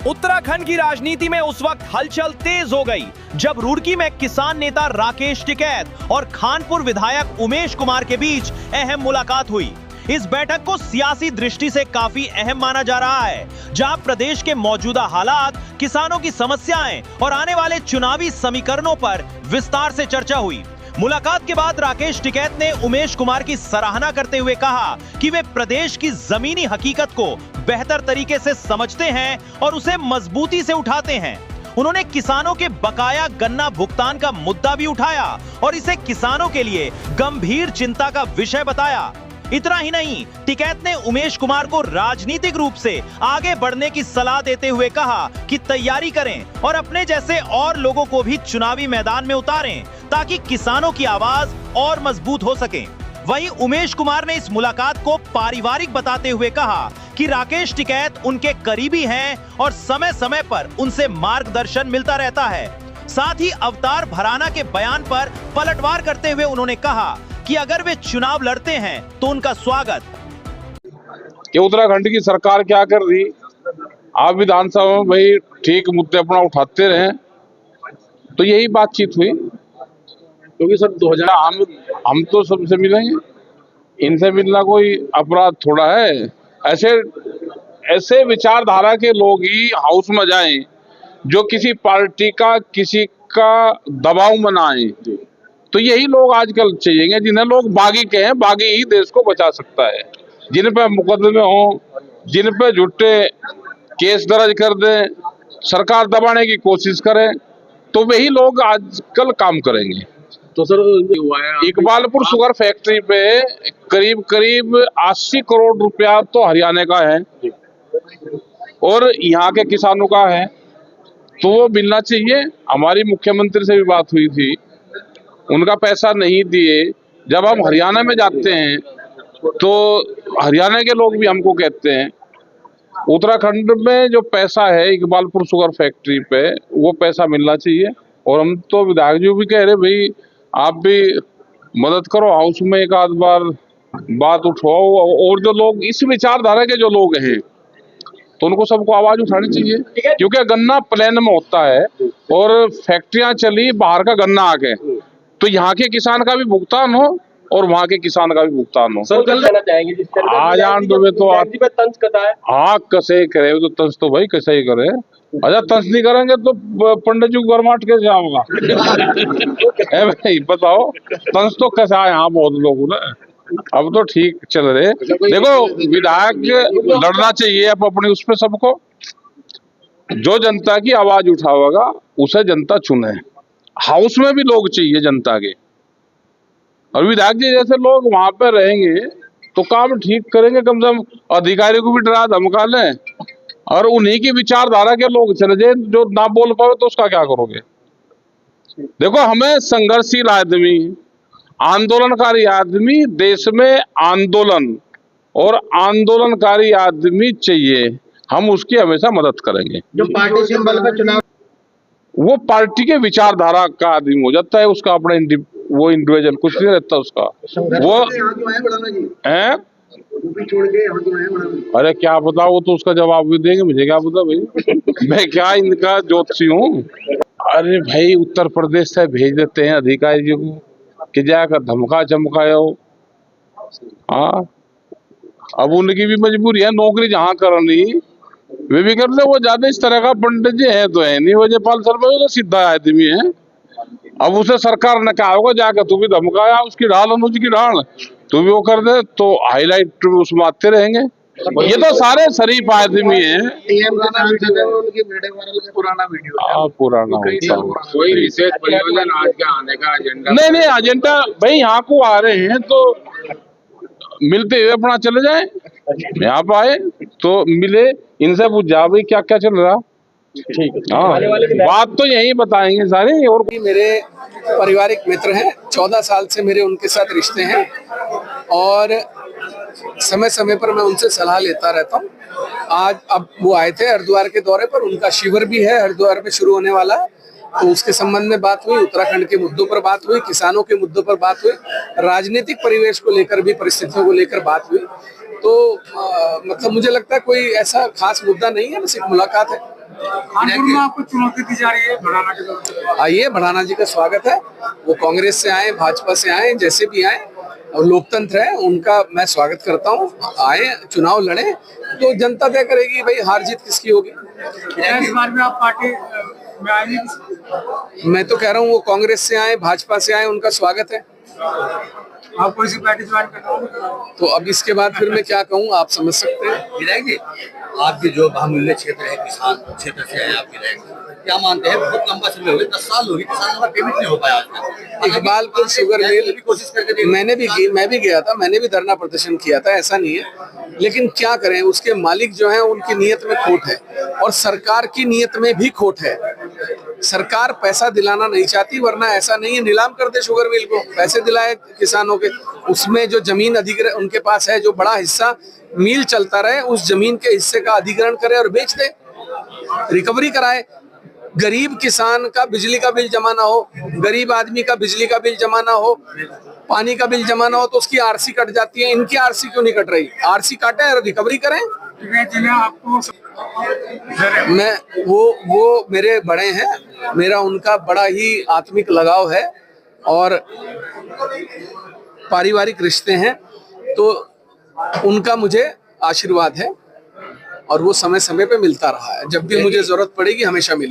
उत्तराखंड की राजनीति में उस वक्त हलचल तेज हो गई जब रुड़की में किसान नेता राकेश टिकैत और खानपुर विधायक उमेश कुमार के बीच अहम मुलाकात हुई। इस बैठक को सियासी दृष्टि से काफी अहम माना जा रहा है, जहां प्रदेश के मौजूदा हालात, किसानों की समस्याएं और आने वाले चुनावी समीकरणों पर विस्तार से चर्चा हुई। मुलाकात के बाद राकेश टिकैत ने उमेश कुमार की सराहना करते हुए कहा कि वे प्रदेश की जमीनी हकीकत को बेहतर तरीके से समझते हैं और उसे मजबूती से उठाते हैं। उन्होंने किसानों के बकाया गन्ना भुगतान का मुद्दा भी उठाया और इसे किसानों के लिए गंभीर चिंता का विषय बताया। इतना ही नहीं, टिकैत ने उमेश कुमार को राजनीतिक रूप से आगे बढ़ने की सलाह देते हुए कहा कि तैयारी करें और अपने जैसे और लोगों को भी चुनावी मैदान में उतारें ताकि किसानों की आवाज और मजबूत हो सके। वहीं उमेश कुमार ने इस मुलाकात को पारिवारिक बताते हुए कहा कि राकेश टिकैत उनके करीबी हैं और समय समय पर उनसे मार्गदर्शन मिलता रहता है। साथ ही अवतार भराना के बयान पर पलटवार करते हुए उन्होंने कहा कि अगर वे चुनाव लड़ते हैं तो उनका स्वागत। कि उत्तराखंड की सरकार क्या कर रही, आप विधानसभा में भाई ठीक मुद्दे अपना उठाते रहे, तो यही बातचीत हुई। क्योंकि सर 2000 हम तो सबसे मिलेंगे, इनसे मिलना कोई अपराध थोड़ा है। ऐसे विचारधारा के लोग ही हाउस में जाएं जो किसी पार्टी का, किसी का दबाव में ना आए। तो यही लोग आजकल चाहिए, जिन्हें लोग बागी कहें। बागी ही देश को बचा सकता है। जिन पे मुकदमे हो, जिन पे झूठे केस दर्ज कर दें, सरकार दबाने की कोशिश करें, तो वही लोग आजकल काम करेंगे। तो सर हुआ है इकबालपुर शुगर फैक्ट्री पे करीब 80 करोड़ रुपया तो हरियाणा का है और यहाँ के किसानों का है, तो वो मिलना चाहिए। हमारी मुख्यमंत्री से भी बात हुई थी, उनका पैसा नहीं दिए। जब हम हरियाणा में जाते हैं तो हरियाणा के लोग भी हमको कहते हैं उत्तराखंड में जो पैसा है इकबालपुर शुगर फैक्ट्री पे, वो पैसा मिलना चाहिए। और हम तो विधायक जी भी कह रहे भाई आप भी मदद करो, हाउस में एक आध बार बात उठाओ। और जो लोग इस विचारधारा के जो लोग हैं तो उनको सबको आवाज उठानी चाहिए, क्योंकि गन्ना प्लेन में होता है और फैक्ट्रियां चली, बाहर का गन्ना आ गए, तो यहाँ के किसान का भी भुगतान हो और वहाँ के किसान का भी भुगतान हो। सर कल कहना चाहेंगे आ जान दो तो तंज कथा है। हाँ, कैसे करे तो तंज तो भाई कैसे ही करे। अच्छा, तंज नहीं करेंगे तो पंडित जी गरमाट कैसे आऊंगा? भाई बताओ, तंज तो कैसा है यहाँ बहुत लोगों ने। अब तो ठीक चल रहे। देखो, विधायक लड़ना चाहिए अब अपनी उस पे सबको। जो जनता की आवाज उठावेगा उसे जनता चुने। हाउस में भी लोग चाहिए जनता के, और विधायक जी जैसे लोग वहां पे रहेंगे तो काम ठीक करेंगे। कम से कम अधिकारी को भी डरा धमका लें और उन्हीं की विचारधारा के लोग चले जाए। जो ना बोल पाए तो उसका क्या करोगे? देखो, हमें संघर्षशील आदमी, आंदोलनकारी आदमी, देश में आंदोलन और आंदोलनकारी आदमी चाहिए। हम उसकी हमेशा मदद करेंगे। जो पार्टी सिंबल का चुनाव, वो पार्टी के विचारधारा का आदमी हो जाता है, उसका अपना वो इंडिविजुअल कुछ नहीं रहता उसका। वो है अरे क्या पता, वो तो उसका जवाब भी देंगे, मुझे क्या पता भाई। मैं क्या इनका ज्योतिषी हूँ? अरे भाई, उत्तर प्रदेश से भेज देते हैं अधिकारी जी को कि जाकर धमका चमकाओ। हाँ, अब उनकी भी मजबूरी है, नौकरी जहाँ करनी वे भी करते। वो ज्यादा इस तरह का पंडित जी है तो है नहीं, वजयपाल शर्मा तो सीधा आदमी है। अब उसे सरकार ने कहा होगा जाकर तू भी धमकाया, उसकी ढाल अनुज की ढाल तू भी वो कर दे, तो हाईलाइट उसमें आते रहेंगे। ये तो सारे शरीफ आदमी है। पुराना वीडियो पुराना कोई विशेष परियोजना आज का आने का एजेंडा नहीं, एजेंडा भाई यहाँ को आ रहे हैं तो मिलते हुए अपना चले जाए। यहाँ पे आए तो मिले, इनसे पूछ जा भाई क्या क्या चल रहा। ठीक, हाँ, बात तो यही बताएंगे सारे। और मेरे पारिवारिक मित्र हैं, 14 साल से मेरे उनके साथ रिश्ते हैं और समय समय पर मैं उनसे सलाह लेता रहता हूँ। अब वो आए थे हरिद्वार के दौरे पर, उनका शिविर भी है हरिद्वार में शुरू होने वाला है तो उसके संबंध में बात हुई, उत्तराखंड के मुद्दों पर बात हुई, किसानों के मुद्दों पर बात हुई, राजनीतिक परिवेश को लेकर भी, परिस्थितियों को लेकर बात हुई। तो मतलब मुझे लगता है कोई ऐसा खास मुद्दा नहीं है, बस एक मुलाकात है। कानपुर में आपको चुनौती दी जा रही है भड़ाना के तरफ से। आइए, भड़ाना जी का स्वागत है। वो कांग्रेस से आए, भाजपा से आए, जैसे भी आए, और लोकतंत्र है, उनका मैं स्वागत करता हूँ। आए, चुनाव लड़े, तो जनता तय करेगी भाई हार जीत किसकी होगी। इस बार में आप पार्टी में आएंगे? मैं तो कह रहा हूँ वो कांग्रेस से आए, भाजपा से आए, उनका स्वागत है। आप कोई सी पार्टी ज्वाइन करना? तो अब इसके बाद फिर मैं क्या कहूँ, आप समझ सकते हैं। विधायक जी, आपके जो बहुमूल्य क्षेत्र है, किसान क्षेत्र से है आप विधायक, क्या मानते हैं बहुत लंबा समय हो गया, 10 साल हो गए, किसानों का पेमेंट नहीं हो पाया आज तक। इकबालपुर शुगर मिल कोशिश करके मैं भी गया था, मैंने भी धरना प्रदर्शन किया था, ऐसा नहीं है। लेकिन क्या करें, उसके मालिक जो हैं उनकी नीयत में खोट है, और सरकार की नीयत में भी खोट है। सरकार पैसा दिलाना नहीं चाहती, वरना ऐसा नहीं है नीलाम कर दे शुगर मिल को, पैसे दिलाए किसानों के, उसमें जो जमीन अधिग्रहण उनके पास है, जो बड़ा हिस्सा मिल चलता रहे, उस जमीन के हिस्से का अधिग्रहण करे और बेच दे, रिकवरी कराए। गरीब किसान का बिजली का बिल जमा ना हो, गरीब आदमी का बिजली का बिल जमा ना हो, पानी का बिल जमा ना हो, तो उसकी आरसी कट जाती है। इनकी आरसी क्यों नहीं कट रही? आरसी काटे और रिकवरी करें। आपको मैं वो मेरे बड़े हैं, मेरा उनका बड़ा ही आत्मिक लगाव है और पारिवारिक रिश्ते हैं, तो उनका मुझे आशीर्वाद है और वो समय समय पे मिलता रहा है। जब भी मुझे जरूरत पड़ेगी हमेशा मिलेगी।